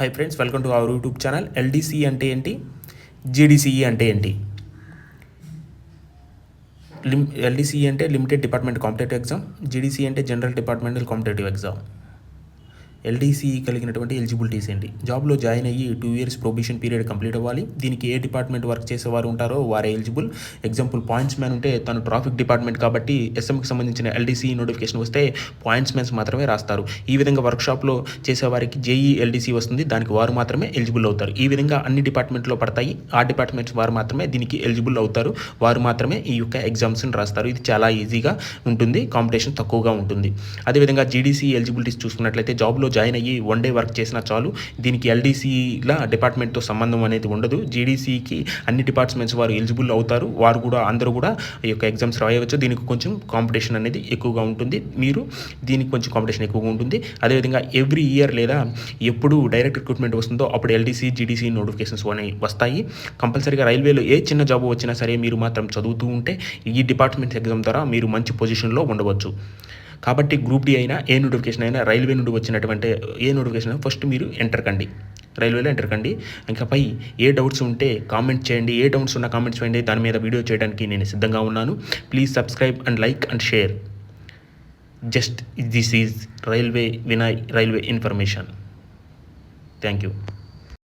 Hi friends, welcome to our YouTube channel. LDC అంటే ఏంటి, GDCE అంటే ఏంటి? ఎల్డీసీ అంటే limited department competitive exam, GDC అంటే general departmental competitive exam. LDC కలిగినటువంటి ఎలిజిబిలిటీస్ ఏంటి? జాబ్లో జాయిన్ అయ్యి 2 years ప్రొబేషన్ పీరియడ్ కంప్లీట్ అవ్వాలి. దీనికి ఏ డిపార్ట్మెంట్ వర్క్ చేసేవారు ఉంటారో వారే ఎలిజిబుల్. ఎగ్జాంపుల్ పాయింట్స్ మ్యాన్ ఉంటే తను ట్రాఫిక్ డిపార్ట్మెంట్ కాబట్టి ఎస్ఎంకి సంబంధించిన ఎల్డీసీ నోటిఫికేషన్ వస్తే పాయింట్స్ మ్యాన్స్ మాత్రమే రాస్తారు. ఈ విధంగా వర్క్షాప్లో చేసేవారికి జేఈ ఎల్డీసీ వస్తుంది, దానికి వారు మాత్రమే ఎలిజిబుల్ అవుతారు. ఈ విధంగా అన్ని డిపార్ట్మెంట్లో పడతాయి. ఆ డిపార్ట్మెంట్స్ వారు మాత్రమే దీనికి ఎలిజిబుల్ అవుతారు, వారు మాత్రమే ఈ యొక్క ఎగ్జామ్స్ని రాస్తారు. ఇది చాలా ఈజీగా ఉంటుంది, కాంపిటీషన్ తక్కువగా ఉంటుంది. అదేవిధంగా జీడీసీ ఎలిజిబిలిటీస్ చూసుకున్నట్లయితే జాబ్లో జాయిన్ అయ్యి 1 day వర్క్ చేసినా చాలు. దీనికి ఎల్డీసీలా డిపార్ట్మెంట్తో సంబంధం అనేది ఉండదు. జీడీసీకి అన్ని డిపార్ట్మెంట్స్ వారు ఎలిజిబుల్ అవుతారు, వారు కూడా అందరూ కూడా ఈ యొక్క ఎగ్జామ్స్ రాయవచ్చు. దీనికి కొంచెం కాంపిటీషన్ అనేది ఎక్కువగా ఉంటుంది, దీనికి కొంచెం కాంపిటీషన్ ఎక్కువగా ఉంటుంది. అదేవిధంగా ఎవ్రీ ఇయర్ లేదా ఎప్పుడు డైరెక్ట్ రిక్రూట్మెంట్ వస్తుందో అప్పుడు ఎల్డీసీ జీడీసీ నోటిఫికేషన్స్ అనేవి వస్తాయి. కంపల్సరీగా రైల్వేలో ఏ చిన్న జాబ్ వచ్చినా సరే మీరు మాత్రం చదువుతూ ఉంటే ఈ డిపార్ట్మెంట్ ఎగ్జామ్ ద్వారా మీరు మంచి పొజిషన్లో ఉండవచ్చు. కాబట్టి గ్రూప్ డి అయినా ఏ నోటిఫికేషన్ అయినా రైల్వే నుండి వచ్చినటువంటి ఏ నోటిఫికేషన్ అయినా ఫస్ట్ మీరు ఎంటర్ కండి, రైల్వేలో ఎంటర్ కండి. ఇంకపై ఏ డౌట్స్ ఉంటే కామెంట్ చేయండి, ఏ డౌట్స్ ఉన్నా కామెంట్స్ చేయండి, దాని మీద వీడియో చేయడానికి నేను సిద్ధంగా ఉన్నాను. Please subscribe and like and share. Just this is railway Vinay railway information. Thank you.